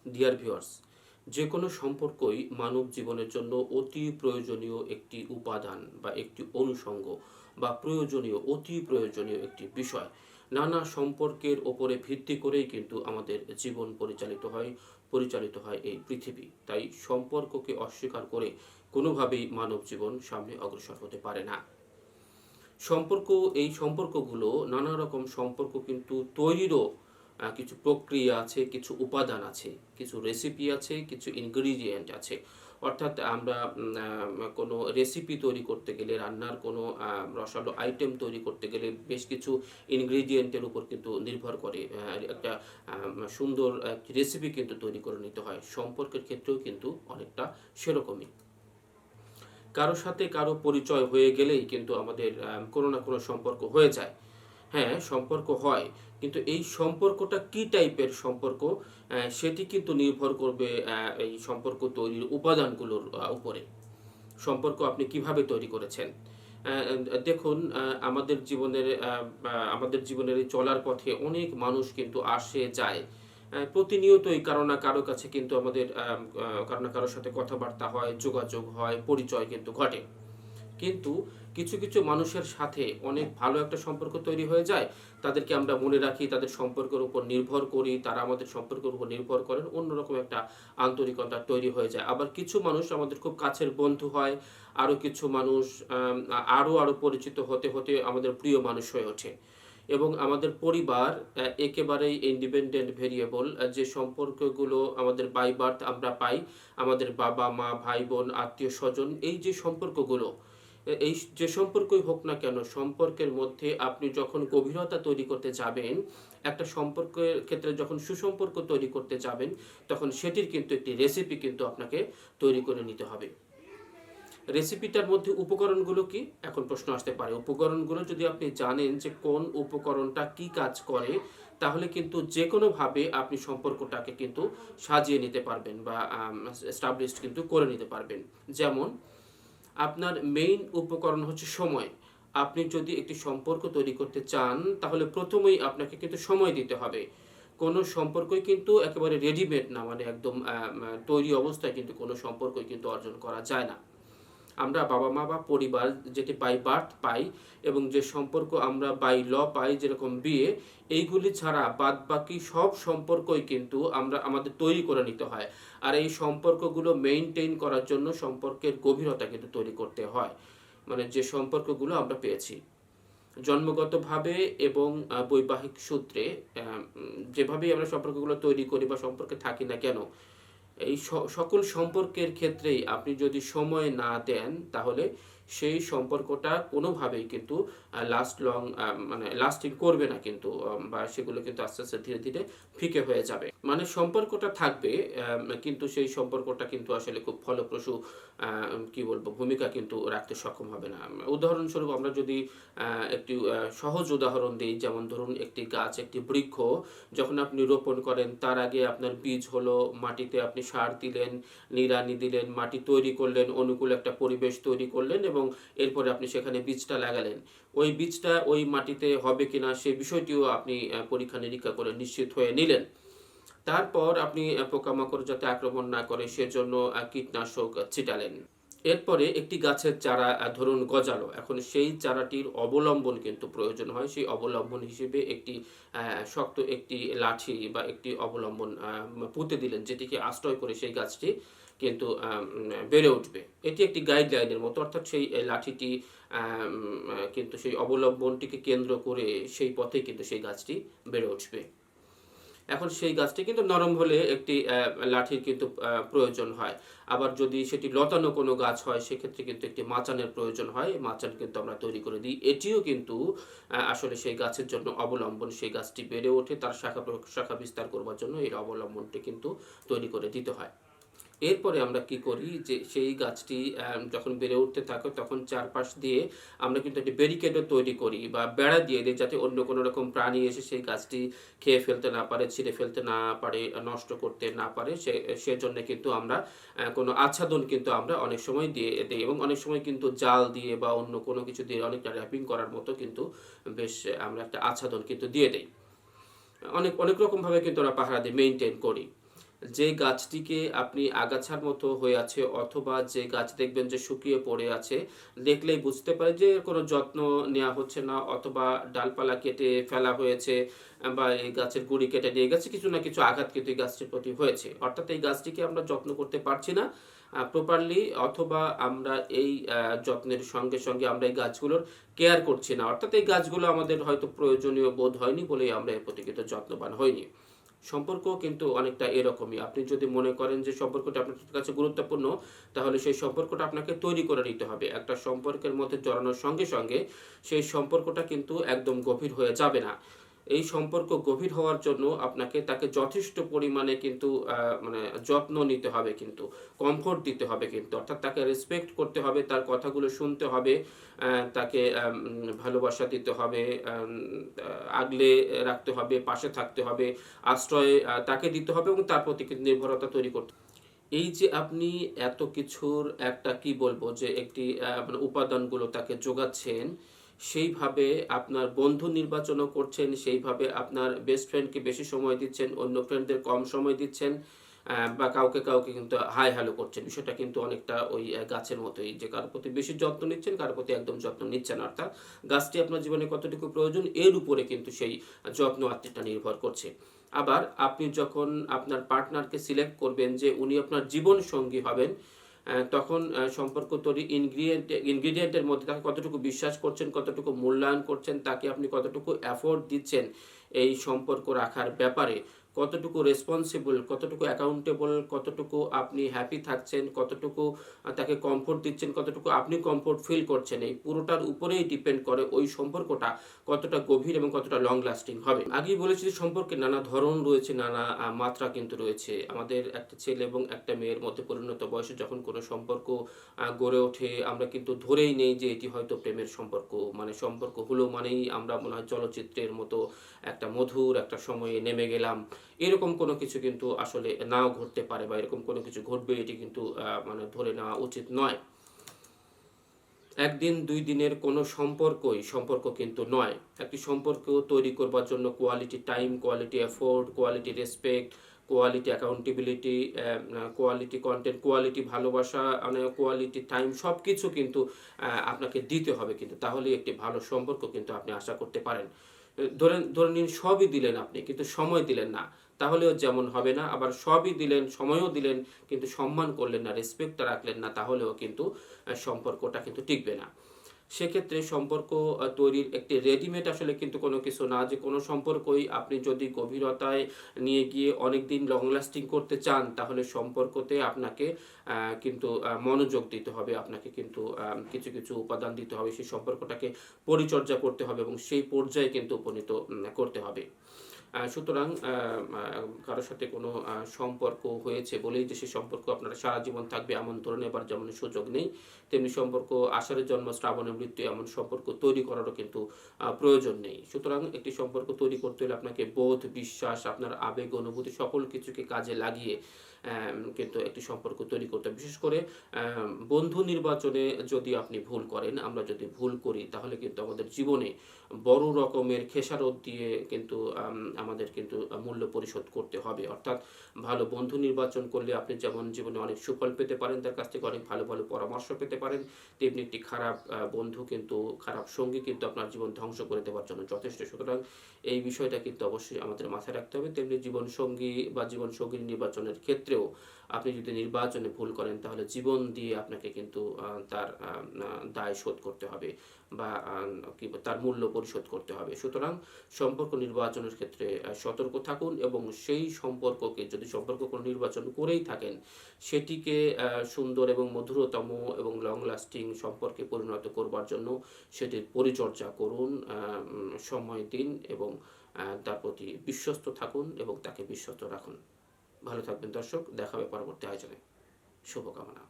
Dear viewers, যে কোনো সম্পর্কই মানব জীবনের জন্য অতি প্রয়োজনীয় একটি উপাদান বা একটি অনুষঙ্গ বা অতি প্রয়োজনীয় একটি বিষয়। নানা সম্পর্কের ওপরে ভিত্তি করেই কিন্তু আমাদের জীবন পরিচালিত হয় এই পৃথিবী। তাই সম্পর্ককে অস্বীকার করে কোনোভাবেই মানব জীবন সামনে অগ্রসর হতে পারে না। সম্পর্ক এই সম্পর্কগুলো নানা রকম সম্পর্ক কিন্তু তৈরিরও কিছু প্রক্রিয়া আছে, কিছু উপাদান আছে, কিছু রেসিপি আছে, কিছু ইনগ্রিডিয়েন্ট আছে। অর্থাৎ আমরা কোনো রেসিপি তৈরি করতে গেলে, রান্নার কোনো রসালো আইটেম তৈরি করতে গেলে বেশ কিছু ইনগ্রিডিয়েন্টের উপর কিন্তু নির্ভর করে একটা সুন্দর রেসিপি কিন্তু তৈরি করে নিতে হয়। সম্পর্কের ক্ষেত্রেও কিন্তু অনেকটা সেরকমই। কারো সাথে কারো পরিচয় হয়ে গেলেই কিন্তু আমাদের কোনো না কোনো সম্পর্ক হয়ে যায়। হ্যাঁ, সম্পর্ক হয়, কিন্তু এই সম্পর্কটা কী টাইপের সম্পর্ক সেটি কিন্তু নির্ভর করবে এই সম্পর্ক তৈরির উপাদানগুলোর উপরে। সম্পর্ক আপনি কিভাবে তৈরি করেছেন? দেখুন, আমাদের জীবনের এই চলার পথে অনেক মানুষ কিন্তু আসে যায়। প্রতিনিয়তই কারো না কারো কাছে কিন্তু আমাদের কারো না কারোর সাথে কথাবার্তা হয়, যোগাযোগ হয়, পরিচয় কিন্তু ঘটে। কিন্তু কিছু কিছু মানুষের সাথে অনেক ভালো একটা সম্পর্ক তৈরি হয়ে যায়। তাদেরকে আমরা মনে রাখি, তাদের সম্পর্কের উপর নির্ভর করি, তারা আমাদের সম্পর্কের উপর নির্ভর করেন, অন্যরকম একটা আন্তরিকতা তৈরি হয়ে যায়। আবার কিছু মানুষ আমাদের খুব কাছের বন্ধু হয়, আরও কিছু মানুষ আরও পরিচিত হতে হতে আমাদের প্রিয় মানুষ হয়ে ওঠে। এবং আমাদের পরিবার একেবারেই ইন্ডিপেন্ডেন্ট ভেরিয়েবল। যে সম্পর্কগুলো আমাদের বাই বার্থ আমরা পাই, আমাদের বাবা মা, ভাই বোন, আত্মীয় স্বজন, এই যে সম্পর্কগুলো, এই যে সম্পর্কই হোক না কেন, সম্পর্কের মধ্যে আপনি যখন গভীরতা তৈরি করতে যাবেন, একটা সম্পর্কের ক্ষেত্রে যখন সুসম্পর্ক তৈরি করতে যাবেন, তখন সেটির কিন্তু একটি রেসিপি কিন্তু আপনাকে তৈরি করে নিতে হবে। রেসিপিটার মধ্যে উপকরণগুলো কি? এখন প্রশ্ন আসতে পারে। উপকরণগুলো যদি আপনি জানেন যে কোন উপকরণটা কি কাজ করে, তাহলে কিন্তু যেকোনোভাবে আপনি সম্পর্কটাকে কিন্তু সাজিয়ে নিতে পারবেন বা এস্টাবলিশড কিন্তু করে নিতে পারবেন। যেমন, আপনার মেইন উপকরণ হচ্ছে সময়। আপনি যদি একটি সম্পর্ক তৈরি করতে চান, তাহলে প্রথমেই আপনাকে কিন্তু সময় দিতে হবে। কোনো সম্পর্কই কিন্তু একেবারে রেডিমেড না, মানে একদম তৈরি অবস্থায় কিন্তু কোনো সম্পর্কই কিন্তু অর্জন করা যায় না। আমরা বাবা মা বা পরিবার যেটি বাই বার্থ পাই, এবং যে সম্পর্ক আমরা বাই ল পাই, যেরকম বিয়ে, এইগুলি ছাড়া বাদ বাকি সব সম্পর্কই কিন্তু আমাদের তৈরি করে নিতে হয়। আর এই সম্পর্কগুলো মেইনটেইন করার জন্য সম্পর্কের গভীরতা কিন্তু তৈরি করতে হয়। মানে যে সম্পর্কগুলো আমরা পেয়েছি জন্মগতভাবে এবং বৈবাহিক সূত্রে, যেভাবেই আমরা সম্পর্কগুলো তৈরি করি বা সম্পর্কে থাকি না কেন, এই সকল সম্পর্কের ক্ষেত্রেই আপনি যদি সময় না দেন, তাহলে সেই সম্পর্কটা কোনোভাবেই কিন্তু মানে লাস্টিং করবে না কিন্তু, বা সেগুলো কিন্তু আস্তে আস্তে ধীরে ধীরে ফিকে হয়ে যাবে। মানে সম্পর্কটা থাকবে, কিন্তু সেই সম্পর্কটা কিন্তু আসলে খুব ফলপ্রসূ কি বলবো ভূমিকা কিন্তু রাখতে সক্ষম হবে না। উদাহরণস্বরূপ আমরা যদি একটি সহজ উদাহরণ দিই, যেমন ধরুন একটি গাছ, একটি বৃক্ষ যখন আপনি রোপণ করেন, তার আগে আপনার বীজ হলো, মাটিতে আপনি সার দিলেন, নিড়ানি দিলেন, মাটি তৈরি করলেন, অনুকূল একটা পরিবেশ তৈরি করলেন, এবং এরপরে আপনি সেখানে বীজটা লাগালেন। ওই বীজটা ওই মাটিতে হবে কিনা সেই বিষয়টিও আপনি পরীক্ষা নিরীক্ষা করে নিশ্চিত হয়ে নিলেন। তারপর আপনি পোকামাকড় যাতে আক্রমণ না করে সেজন্য কীটনাশক ছিটালেন। এরপরে একটি গাছের চারা ধরুন গজালো। এখন সেই চারাটির অবলম্বন কিন্তু প্রয়োজন হয়। সেই অবলম্বন হিসেবে একটি শক্ত একটি লাঠি বা একটি অবলম্বন পুঁতে দিলেন, যেটিকে আশ্রয় করে সেই গাছটি কিন্তু বেড়ে উঠবে। এটি একটি গাইডলাইনের মতো, অর্থাৎ সেই লাঠিটি কিন্তু সেই অবলম্বনটিকে কেন্দ্র করে সেই পথে কিন্তু সেই গাছটি বেড়ে উঠবে। এখন সেই গাছটি কিন্তু নরম হলে একটি লাঠির কিন্তু প্রয়োজন হয়। আবার যদি সেটি লতানো কোনো গাছ হয়, সেক্ষেত্রে কিন্তু একটি মাচানের প্রয়োজন হয়। মাচান কিন্তু আমরা তৈরি করে দিই। এটিও কিন্তু আসলে সেই গাছের জন্য অবলম্বন। সেই গাছটি বেড়ে ওঠে, তার শাখা বিস্তার করবার জন্য এই অবলম্বনটি কিন্তু তৈরি করে দিতে হয়। এরপরে আমরা কি করি, যে সেই গাছটি যখন বেড়ে উঠতে থাকে, তখন চারপাশ দিয়ে আমরা কিন্তু একটি ব্যারিকেডও তৈরি করি বা বেড়া দিয়ে দিই, যাতে অন্য কোনো রকম প্রাণী এসে সেই গাছটি খেয়ে ফেলতে না পারে, ছিঁড়ে ফেলতে না পারে, নষ্ট করতে না পারে। সেজন্য কিন্তু আমরা কোনো আচ্ছাদন কিন্তু আমরা অনেক সময় দিয়ে দিই, এবং অনেক সময় কিন্তু জাল দিয়ে বা অন্য কোনো কিছু দিয়ে অনেকটা র্যাপিং করার মতো কিন্তু বেশ আমরা একটা আচ্ছাদন কিন্তু দিয়ে দিই। অনেক অনেক রকমভাবে কিন্তু আমরা পাহারা দিয়ে মেইনটেইন করি। যে গাছটিকে আপনি আগাছার মতো হয়ে আছে অথবা যে গাছ দেখবেন যে শুকিয়ে পড়ে আছে, দেখলেই বুঝতে পারে যে এর কোনো যত্ন নেওয়া হচ্ছে না অথবা ডালপালা কেটে ফেলা হয়েছে বা এই গাছের গুঁড়ি কেটে নিয়ে গেছে, কিছু না কিছু আঘাত কিন্তু এই গাছটির প্রতি হয়েছে। অর্থাৎ এই গাছটিকে আমরা যত্ন করতে পারছি না প্রপারলি, অথবা আমরা এই যত্নের সঙ্গে আমরা এই গাছগুলোর কেয়ার করছি না। অর্থাৎ এই গাছগুলো আমাদের হয়তো প্রয়োজনীয় বোধ হয়নি বলেই আমরা এর প্রতি কিন্তু যত্নবান হইনি। সম্পর্ক কিন্তু অনেকটা এরকমই। আপনি যদি মনে করেন যে সম্পর্কটা আপনার কাছে গুরুত্বপূর্ণ, তাহলে সেই সম্পর্কটা আপনাকে তৈরি করে নিতে হবে। একটা সম্পর্কের মধ্যে জড়ানোর সঙ্গে সেই সম্পর্কটা কিন্তু একদম গভীর হয়ে যাবে না। এই সম্পর্ক গভীর হওয়ার জন্য আপনাকে তাকে যথেষ্ট পরিমাণে কিন্তু মানে যত্ন নিতে হবে কিন্তু, কমফোর্ট দিতে হবে কিন্তু। অর্থাৎ তাকে রেসপেক্ট করতে হবে, তার কথাগুলো শুনতে হবে, তাকে ভালোবাসা দিতে হবে, আগলে রাখতে হবে, পাশে থাকতে হবে, আশ্রয় তাকে দিতে হবে এবং তার প্রতি কিন্তু নির্ভরতা তৈরি করতে হবে। এই যে আপনি এত কিছুর একটা কি বলবো যে একটি মানে উপাদানগুলো তাকে যোগাচ্ছেন, সেইভাবে আপনার বন্ধু নির্বাচনও করছেন, সেইভাবে আপনার বেস্ট ফ্রেন্ডকে বেশি সময় দিচ্ছেন, অন্য ফ্রেন্ডদের কম সময় দিচ্ছেন, বা কাউকে কিন্তু হাই হ্যালো করছেন। বিষয়টা কিন্তু অনেকটা ওই গাছের মতোই, যে কারো প্রতি বেশি যত্ন নিচ্ছেন, কারো প্রতি একদম যত্ন নিচ্ছেন না। অর্থাৎ গাছটি আপনার জীবনে কতটুকু প্রয়োজন এর উপরে কিন্তু সেই যত্ন আত্মীয়টা নির্ভর করছে। আবার আপনি যখন আপনার পার্টনারকে সিলেক্ট করবেন যে উনি আপনার জীবন সঙ্গী হবেন, তখন সম্পর্ক তৈরি ইনগ্রিডিয়েন্টের মধ্যে তাকে কতটুকু বিশ্বাস করছেন, কতটুকু মূল্যায়ন করছেন, তাকে আপনি কতটুকু এফোর্ট দিচ্ছেন এই সম্পর্ক রাখার ব্যাপারে, কতটুকু রেসপন্সিবল, কতটুকু অ্যাকাউন্টেবল, কতটুকু আপনি হ্যাপি থাকছেন, কতটুকু তাকে কমফোর্ট দিচ্ছেন, কতটুকু আপনি কমফোর্ট ফিল করছেন, এই পুরোটার উপরেই ডিপেন্ড করে ওই সম্পর্কটা কতটা গভীর এবং কতটা লং লাস্টিং হবে। আগেই বলেছি যে সম্পর্কে নানা ধরন রয়েছে, নানা মাত্রা কিন্তু রয়েছে। আমাদের একটা ছেলে এবং একটা মেয়ের মধ্যে পরিণত বয়সে যখন কোনো সম্পর্ক গড়ে ওঠে, আমরা কিন্তু ধরেই নেই যে এটি হয়তো প্রেমের সম্পর্ক। মানে সম্পর্ক হলো মানেই আমরা মনে হয় চলচ্চিত্রের মতো একটা মধুর একটা সময়ে নেমে গেলাম। এরকম কোনো কিছু কিন্তু আসলে নাও ঘটতে পারে, বা এরকম কোনো কিছু ঘটবে এটি কিন্তু মানে ধরে নেওয়া উচিত নয়। একদিন দুই দিনের কোনো সম্পর্ক কিন্তু নয়। একটি সম্পর্ক তৈরি করবার জন্য quality time, quality effort, quality respect, quality accountability, quality content, quality ভালোবাসা, মানে কোয়ালিটি টাইম, সব কিছু কিন্তু আপনাকে দিতে হবে কিন্তু, তাহলেই একটি ভালো সম্পর্ক কিন্তু আপনি আশা করতে পারেন। ধরে নিন সবই দিলেন আপনি কিন্তু সময় দিলেন না, তাহলেও যেমন হবে না। আবার সবই দিলেন, সময়ও দিলেন, কিন্তু সম্মান করলেন না, রেসপেক্টটা রাখলেন না, তাহলেও কিন্তু সম্পর্কটা কিন্তু টিকবে না। সেক্ষেত্রে সম্পর্ক তৈরির একটি রেডিমেড আসলে কিন্তু কোনো কিছু না, যে কোনো সম্পর্কই আপনি যদি গভীরতায় নিয়ে গিয়ে অনেক দিন লং লাস্টিং করতে চান, তাহলে সম্পর্কতে আপনাকে কিন্তু মনোযোগ দিতে হবে, আপনাকে কিন্তু কিছু উপাদান দিতে হবে, সেই সম্পর্কটাকে পরিচর্যা করতে হবে এবং সেই পর্যায়ে কিন্তু উপনীত করতে হবে। সুতরাং কারো সাথে কোনো সম্পর্ক হয়েছে বলেই যে সেই সম্পর্ক আপনার সারা জীবন থাকবে এমন ধরে নেবার যেমন সুযোগ নেই, তেমনি সম্পর্ক আষাঢ়ের জন্ম শ্রাবণের মৃত্যু এমন সম্পর্ক তৈরি করারও কিন্তু প্রয়োজন নেই। সুতরাং একটি সম্পর্ক তৈরি করতে হলে আপনাকে বোধ, বিশ্বাস, আপনার আবেগ, অনুভূতি সকল কিছুকে কাজে লাগিয়ে কিন্তু একটি সম্পর্ক তৈরি করতে হবে। বিশেষ করে বন্ধু নির্বাচনে যদি আপনি ভুল করেন, আমরা যদি ভুল করি, তাহলে কিন্তু আমাদের জীবনে বড় রকমের খেসারত দিয়ে কিন্তু আমাদের কিন্তু মূল্য পরিশোধ করতে হবে। অর্থাৎ ভালো বন্ধু নির্বাচন করলে আপনি যেমন জীবনে অনেক সুফল পেতে পারেন, তার কাছ থেকে অনেক ভালো পরামর্শ পেতে পারেন, তেমনি একটি খারাপ বন্ধু কিন্তু, খারাপ সঙ্গী কিন্তু আপনার জীবন ধ্বংস করে দেওয়ার জন্য যথেষ্ট। সুতরাং এই বিষয়টা কিন্তু অবশ্যই আমাদের মাথায় রাখতে হবে। তেমনি জীবনসঙ্গী বা জীবনসঙ্গী নির্বাচনের ক্ষেত্রেও আপনি যদি নির্বাচনে ভুল করেন, তাহলে জীবন দিয়ে আপনাকে কিন্তু তার দায় শোধ করতে হবে, বা তার মূল্য পরিশোধ করতে হবে। সুতরাং সম্পর্ক নির্বাচনের ক্ষেত্রে সতর্ক থাকুন, এবং সেই সম্পর্ককে, যদি সম্পর্ক কোনো নির্বাচন করেই থাকেন, সেটিকে সুন্দর এবং মধুরতম এবং লং লাস্টিং সম্পর্কে পরিণত করবার জন্য সেটির পরিচর্যা করুন, সময় দিন এবং তার প্রতি বিশ্বস্ত থাকুন এবং তাকে বিশ্বস্ত রাখুন। ভালো থাকবেন দর্শক, দেখা হবে পরবর্তী আয়োজনে। শুভকামনা।